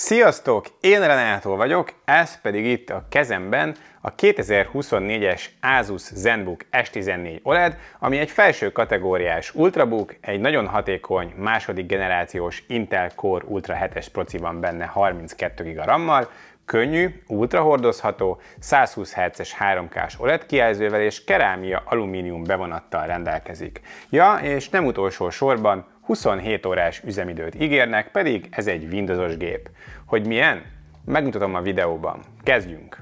Sziasztok! Én Renátó vagyok, ez pedig itt a kezemben a 2024-es Asus ZenBook S14 OLED, ami egy felső kategóriás ultrabook, egy nagyon hatékony második generációs Intel Core Ultra 7-es proci van benne 32 GB RAM-mal, könnyű, ultrahordozható, 120 Hz-es 3K-s OLED kijelzővel és kerámia alumínium bevonattal rendelkezik. Ja, és nem utolsó sorban 27 órás üzemidőt ígérnek, pedig ez egy Windowsos gép. Hogy milyen? Megmutatom a videóban. Kezdjünk!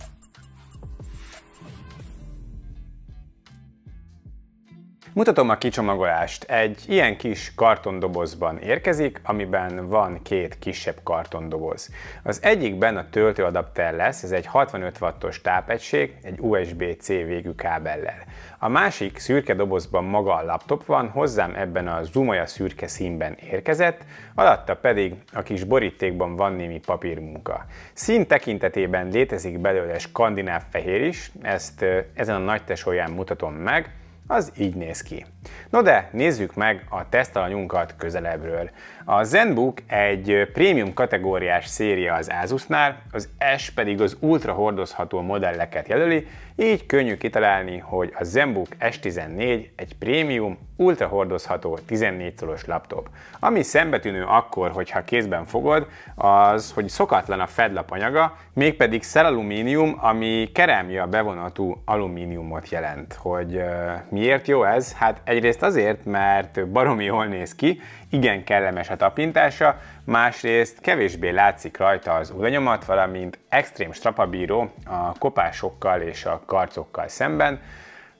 Mutatom a kicsomagolást. Egy ilyen kis kartondobozban érkezik, amiben van két kisebb kartondoboz. Az egyikben a töltőadapter lesz, ez egy 65 wattos tápegység, egy USB-C végű kábellel. A másik szürke dobozban maga a laptop van, hozzám ebben a zumaja szürke színben érkezett, alatta pedig a kis borítékban van némi papírmunka. Szín tekintetében létezik belőle skandináv fehér is, ezt ezen a nagy tesóján mutatom meg, az így néz ki. No de nézzük meg a tesztalanyunkat közelebbről. A ZenBook egy prémium kategóriás széria az Asusnál, az S pedig az ultra hordozható modelleket jelöli, így könnyű kitalálni, hogy a ZenBook S14 egy prémium, ultra hordozható 14 colos laptop. Ami szembetűnő akkor, hogyha kézben fogod, az, hogy szokatlan a fedlap anyaga, mégpedig szelalumínium, ami kerámia bevonatú alumíniumot jelent. Hogy miért jó ez? Hát egyrészt azért, mert baromi jól néz ki, igen kellemes a tapintása, másrészt kevésbé látszik rajta az ujjanyomat, valamint extrém strapabíró a kopásokkal és a karcokkal szemben.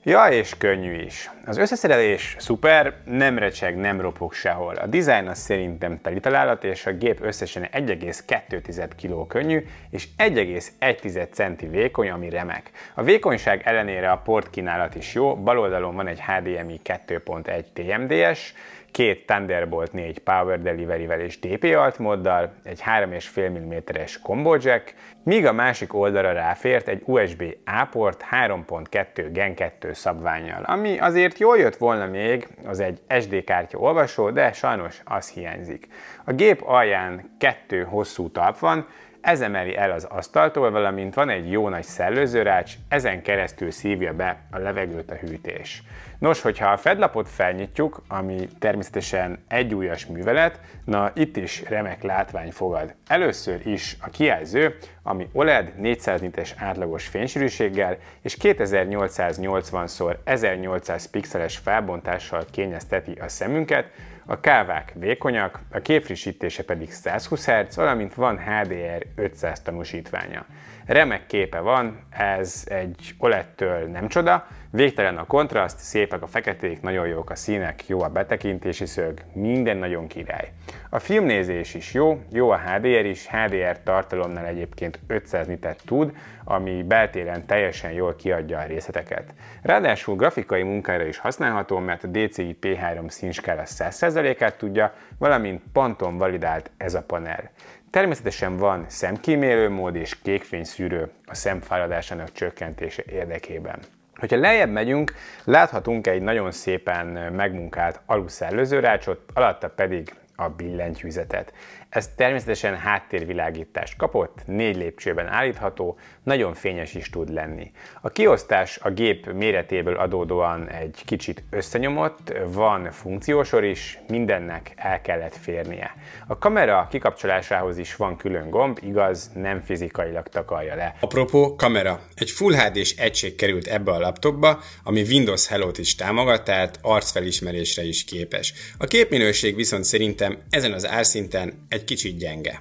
Ja, és könnyű is. Az összeszerelés szuper, nem recseg, nem ropog sehol. A dizájn az szerintem teli találat, és a gép összesen 1,2 kg könnyű, és 1,1 centi vékony, ami remek. A vékonyság ellenére a portkínálat is jó, bal oldalon van egy HDMI 2.1 TMDS, két Thunderbolt 4 Power Delivery-vel és DP Alt móddal, egy 3,5 mm-es combo jack, míg a másik oldalra ráfért egy USB-A port 3.2 Gen 2 szabvánnyal, ami azért jól jött volna még, az egy SD kártya olvasó, de sajnos az hiányzik. A gép alján 2 hosszú talp van, ez emeli el az asztaltól, valamint van egy jó nagy szellőzőrács, ezen keresztül szívja be a levegőt a hűtés. Nos, hogyha a fedlapot felnyitjuk, ami természetesen egyújas művelet, na itt is remek látvány fogad. Először is a kijelző, ami OLED 400 nites átlagos fénysűrűséggel és 2880x1800 pixeles felbontással kényezteti a szemünket, a kávák vékonyak, a képfrissítése pedig 120 Hz, valamint van HDR500 tanúsítványa. Remek képe van, ez egy OLED-től nem csoda, végtelen a kontraszt, szépek a feketék, nagyon jók a színek, jó a betekintési szög, minden nagyon király. A filmnézés is jó, jó a HDR is, HDR tartalomnál egyébként 500 nitet tud, ami beltéren teljesen jól kiadja a részleteket. Ráadásul grafikai munkára is használható, mert a DCI P3 színskála 100%-át tudja, valamint Pantone validált ez a panel. Természetesen van szemkímélő mód és kékfényszűrő a szemfáradásának csökkentése érdekében. Hogyha lejjebb megyünk, láthatunk egy nagyon szépen megmunkált aluszellőzőrácsot, alatta pedig a billentyűzetet. Ez természetesen háttérvilágítást kapott, 4 lépcsőben állítható, nagyon fényes is tud lenni. A kiosztás a gép méretéből adódóan egy kicsit összenyomott, van funkciósor is, mindennek el kellett férnie. A kamera kikapcsolásához is van külön gomb, igaz, nem fizikailag takarja le. Apropó kamera, egy Full HD-s egység került ebbe a laptopba, ami Windows Hello-t is támogat, tehát arcfelismerésre is képes. A képminőség viszont szerintem ezen az árszinten egy kicsit gyenge.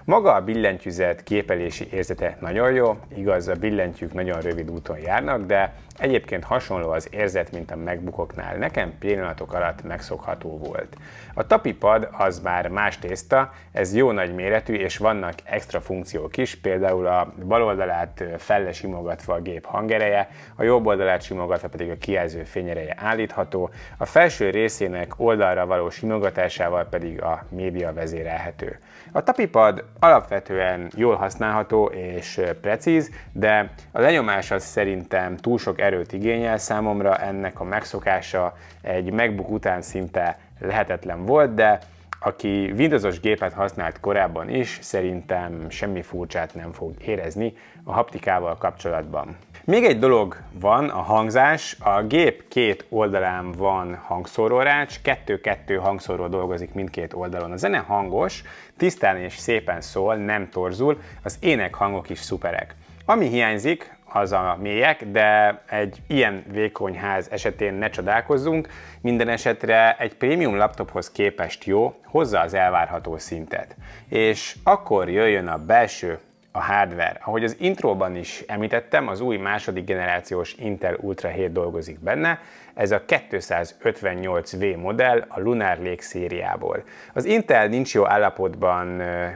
Maga a billentyűzet képelési érzete nagyon jó, igaz, a billentyűk nagyon rövid úton járnak, de egyébként hasonló az érzet, mint a MacBookoknál. Nekem pillanatok alatt megszokható volt. A tapipad az már más tészta, ez jó nagy méretű, és vannak extra funkciók is, például a bal oldalát felle simogatva a gép hangereje, a jobb oldalát simogatva pedig a kijelző fényereje állítható, a felső részének oldalra való simogatásával pedig a média vezérelhető. A tapipad alapvetően jól használható és precíz, de a lenyomás az szerintem túl sok erőt igényel számomra, ennek a megszokása egy MacBook után szinte lehetetlen volt, de aki Windowsos gépet használt korábban is, szerintem semmi furcsát nem fog érezni a haptikával kapcsolatban. Még egy dolog van, a hangzás. A gép két oldalán van hangszórórács, 2-2 hangszóró dolgozik mindkét oldalon. A zene hangos, tisztán és szépen szól, nem torzul, az énekhangok is szuperek. Ami hiányzik, az a mélyek, de egy ilyen vékony ház esetén ne csodálkozzunk, minden esetre egy prémium laptophoz képest jó, hozza az elvárható szintet. És akkor jöjjön a belső, a hardware. Ahogy az intróban is említettem, az új második generációs Intel Ultra 7 dolgozik benne, ez a 258V modell a Lunar Lake szériából. Az Intel nincs jó állapotban,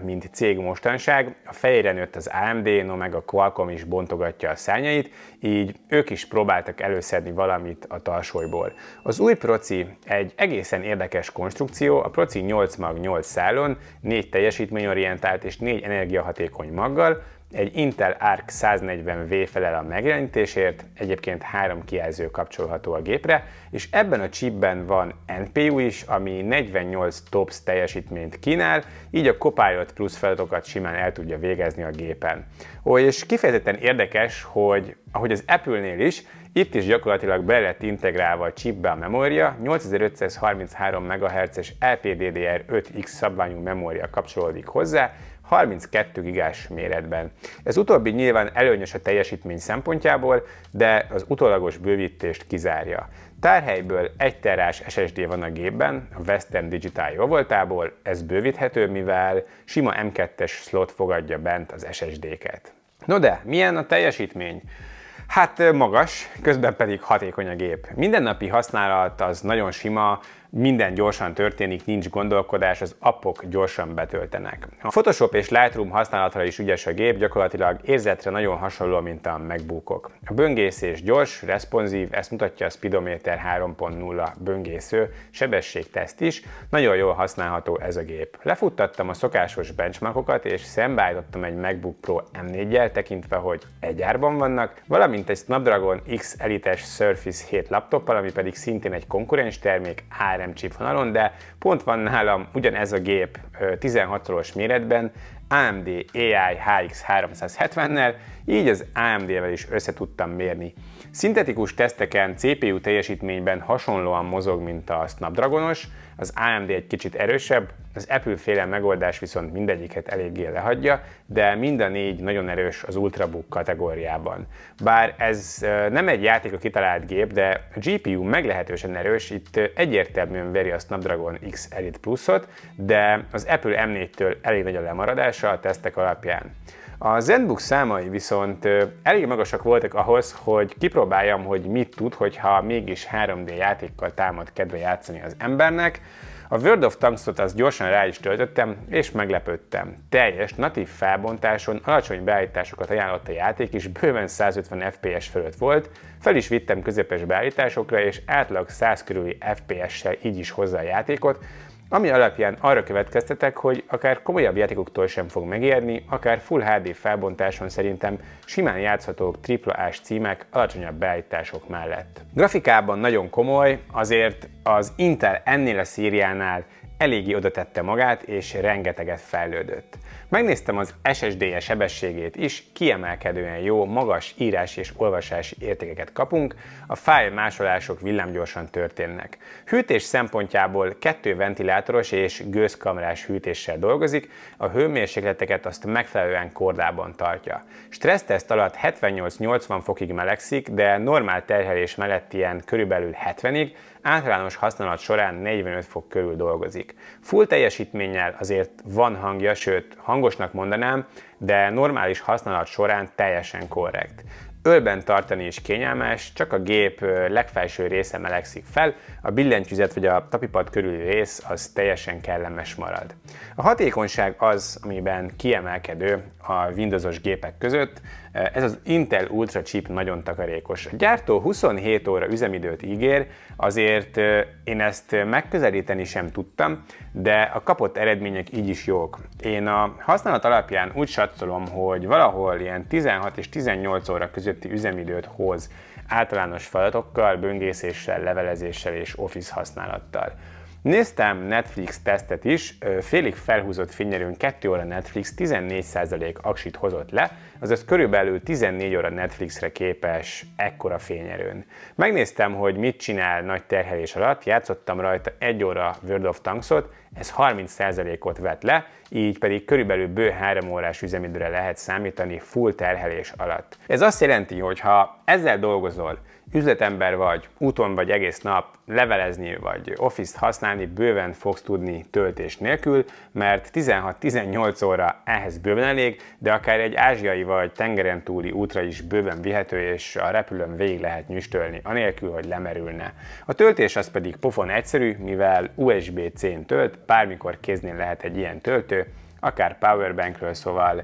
mint cég mostanság, a fejére nőtt az AMD, no meg a Qualcomm is bontogatja a szárnyait, így ők is próbáltak előszedni valamit a tarsolyból. Az új proci egy egészen érdekes konstrukció, a proci 8 mag 8 szálon, 4 teljesítményorientált és 4 energiahatékony maggal, egy Intel Arc 140V felel a megjelenítésért, egyébként 3 kijelző kapcsolható a gépre, és ebben a chipben van NPU is, ami 48 TOPS teljesítményt kínál, így a Copilot Plus feladatokat simán el tudja végezni a gépen. És kifejezetten érdekes, hogy ahogy az Apple-nél is, itt is gyakorlatilag be lett integrálva a chipbe a memória, 8533 MHz-es LPDDR5X szabványú memória kapcsolódik hozzá, 32 gigás méretben. Ez utóbbi nyilván előnyös a teljesítmény szempontjából, de az utólagos bővítést kizárja. Tárhelyből 1 terás SSD van a gépben, a Western Digital jó voltából, ez bővíthető, mivel sima M2-es slot fogadja bent az SSD-ket. No de, milyen a teljesítmény? Hát magas, közben pedig hatékony a gép. Mindennapi használat az nagyon sima, minden gyorsan történik, nincs gondolkodás, az appok gyorsan betöltenek. A Photoshop és Lightroom használatra is ügyes a gép, gyakorlatilag érzetre nagyon hasonló, mint a MacBookok. A böngészés gyors, responsív, ezt mutatja a Speedometer 3.0 böngésző sebességteszt is, nagyon jól használható ez a gép. Lefuttattam a szokásos benchmarkokat, és szembeállítottam egy MacBook Pro M4-jel, tekintve, hogy egy árban vannak, valamint egy Snapdragon X Elite-es Surface 7 laptoppal, ami pedig szintén egy konkurens termék, ARM chipvonalon, de pont van nálam ugyanez a gép 16-szoros méretben, AMD AI HX 370-nel, így az AMD-vel is össze tudtam mérni. Szintetikus teszteken CPU teljesítményben hasonlóan mozog, mint a Snapdragonos, az AMD egy kicsit erősebb, az Apple-féle megoldás viszont mindegyiket eléggé lehagyja, de mind a 4 nagyon erős az Ultrabook kategóriában. Bár ez nem egy játékra kitalált gép, de a GPU meglehetősen erős, itt egyértelműen veri a Snapdragon X Elite Plus-ot, de az Apple M4-től elég nagy a lemaradása a tesztek alapján. A ZenBook számai viszont elég magasak voltak ahhoz, hogy kipróbáljam, hogy mit tud, hogyha mégis 3D játékkal támad kedve játszani az embernek. A World of Tanks-ot azt gyorsan rá is töltöttem, és meglepődtem. Teljes, natív felbontáson alacsony beállításokat ajánlott a játék, és bőven 150 FPS fölött volt, fel is vittem közepes beállításokra, és átlag 100 körüli FPS-sel így is hozza a játékot, ami alapján arra következtetek, hogy akár komolyabb játékoktól sem fog megérni, akár Full HD felbontáson szerintem simán játszhatók AAA-s címek alacsonyabb beállítások mellett. Grafikában nagyon komoly, azért az Intel ennél a szériánál eléggé oda tette magát, és rengeteget fejlődött. Megnéztem az SSD-je sebességét is, kiemelkedően jó, magas írás és olvasási értékeket kapunk, a fájl másolások villámgyorsan történnek. Hűtés szempontjából 2 ventilátoros és gőzkamrás hűtéssel dolgozik, a hőmérsékleteket azt megfelelően kordában tartja. Stresszteszt alatt 78-80 fokig melegszik, de normál terhelés mellett ilyen körülbelül 70-ig, általános használat során 45 fok körül dolgozik. Full teljesítménnyel azért van hangja, sőt hangosnak mondanám, de normális használat során teljesen korrekt. Ölben tartani is kényelmes, csak a gép legfelső része melegszik fel, a billentyűzet vagy a tapipad körüli rész az teljesen kellemes marad. A hatékonyság az, amiben kiemelkedő a Windowsos gépek között, ez az Intel Ultra chip nagyon takarékos. A gyártó 27 óra üzemidőt ígér, azért én ezt megközelíteni sem tudtam, de a kapott eredmények így is jók. Én a használat alapján úgy satszolom, hogy valahol ilyen 16 és 18 óra közötti üzemidőt hoz általános feladatokkal, böngészéssel, levelezéssel és Office használattal. Néztem Netflix tesztet is, félig felhúzott fényerőn 2 óra Netflix 14% aksit hozott le, azaz körülbelül 14 óra Netflixre képes ekkora fényerőn. Megnéztem, hogy mit csinál nagy terhelés alatt, játszottam rajta 1 óra World of Tanksot, ez 30%-ot vett le, így pedig körülbelül bő 3 órás üzemidőre lehet számítani full terhelés alatt. Ez azt jelenti, hogy ha ezzel dolgozol, üzletember vagy, úton vagy egész nap levelezni vagy Office-t használni bőven fogsz tudni töltés nélkül, mert 16-18 óra ehhez bőven elég, de akár egy ázsiai vagy tengeren túli útra is bőven vihető, és a repülőn végig lehet nyüstölni, anélkül, hogy lemerülne. A töltés az pedig pofon egyszerű, mivel USB-C-n tölt, bármikor kéznél lehet egy ilyen töltő, akár powerbankről, szóval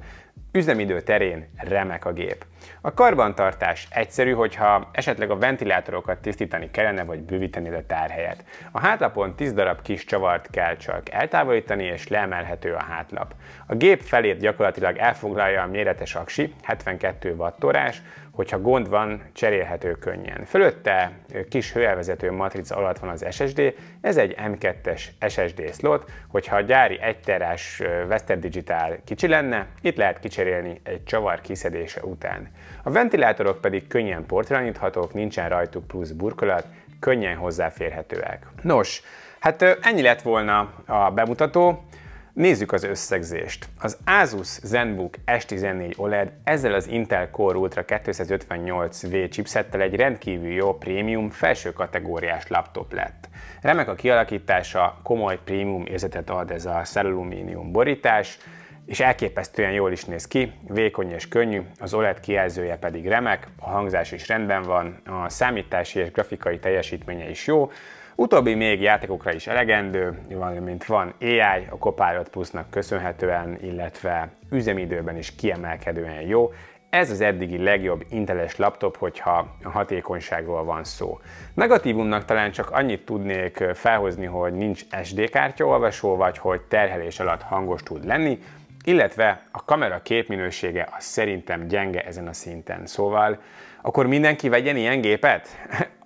üzemidő terén remek a gép. A karbantartás egyszerű, hogyha esetleg a ventilátorokat tisztítani kellene, vagy bővíteni a tárhelyet. A hátlapon 10 darab kis csavart kell csak eltávolítani, és leemelhető a hátlap. A gép felét gyakorlatilag elfoglalja a méretes aksi, 72 wattórás, hogyha gond van, cserélhető könnyen. Fölötte kis hőelvezető matrica alatt van az SSD, ez egy M2-es SSD slot, hogyha a gyári 1 terás Western Digital kicsi lenne, itt lehet kicserélni egy csavar kiszedése után. A ventilátorok pedig könnyen portraníthatók, nincsen rajtuk plusz burkolat, könnyen hozzáférhetőek. Nos, hát ennyi lett volna a bemutató. Nézzük az összegzést. Az Asus ZenBook S14 OLED ezzel az Intel Core Ultra 258V chipsettel egy rendkívül jó prémium, felső kategóriás laptop lett. Remek a kialakítása, komoly prémium érzetet ad ez a szellalumínium borítás, és elképesztően jól is néz ki, vékony és könnyű, az OLED kijelzője pedig remek, a hangzás is rendben van, a számítási és grafikai teljesítménye is jó, utóbbi még játékokra is elegendő, valamint van AI a Copilot Plus-nak köszönhetően, illetve üzemidőben is kiemelkedően jó. Ez az eddigi legjobb Inteles laptop, hogyha a hatékonyságról van szó. Negatívumnak talán csak annyit tudnék felhozni, hogy nincs SD kártyaolvasó, vagy hogy terhelés alatt hangos tud lenni, illetve a kamera képminősége az szerintem gyenge ezen a szinten. Szóval akkor mindenki vegyen ilyen gépet?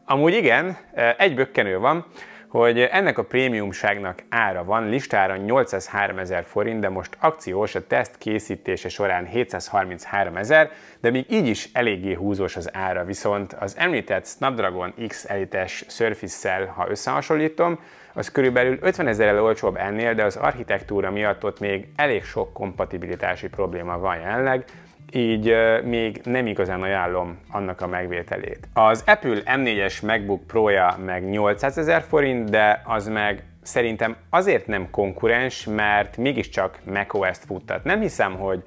Amúgy igen, egy bökkenő van, hogy ennek a prémiumságnak ára van, listára 803 000 forint, de most akciós, a teszt készítése során 733 000, de még így is eléggé húzós az ára, viszont az említett Snapdragon X Elite-es Surface-szel, ha összehasonlítom, az körülbelül 50 000-rel olcsóbb ennél, de az architektúra miatt ott még elég sok kompatibilitási probléma van jelenleg, így még nem igazán ajánlom annak a megvételét. Az Apple M4-es MacBook Pro-ja meg 800 000 forint, de az meg szerintem azért nem konkurens, mert mégiscsak macOS-t futtat. Nem hiszem, hogy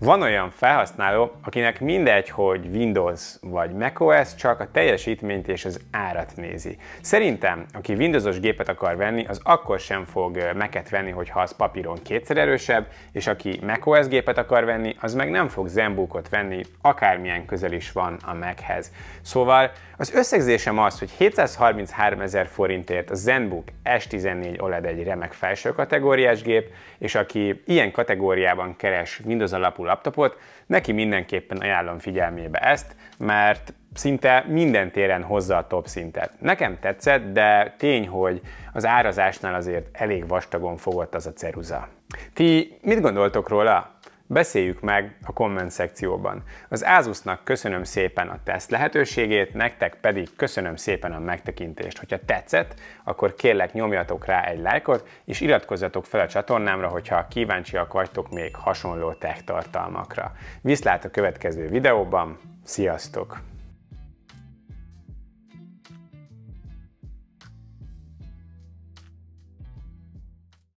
van olyan felhasználó, akinek mindegy, hogy Windows vagy macOS, csak a teljesítményt és az árat nézi. Szerintem, aki Windowsos gépet akar venni, az akkor sem fog Mac-et venni, hogyha az papíron kétszer erősebb, és aki macOS gépet akar venni, az meg nem fog ZenBookot venni, akármilyen közel is van a Machez. Szóval az összegzésem az, hogy 733 000 forintért a ZenBook S14 OLED egy remek felső kategóriás gép, és aki ilyen kategóriában keres Windows alapú laptopot, neki mindenképpen ajánlom figyelmébe ezt, mert szinte minden téren hozza a top szintet. Nekem tetszett, de tény, hogy az árazásnál azért elég vastagon fogott az a ceruza. Ti mit gondoltok róla? Beszéljük meg a komment szekcióban. Az Asusnak köszönöm szépen a teszt lehetőségét, nektek pedig köszönöm szépen a megtekintést. Hogyha tetszett, akkor kérlek nyomjatok rá egy lájkot, és iratkozzatok fel a csatornámra, hogyha kíváncsiak vagytok még hasonló tech tartalmakra. Viszlát a következő videóban, sziasztok!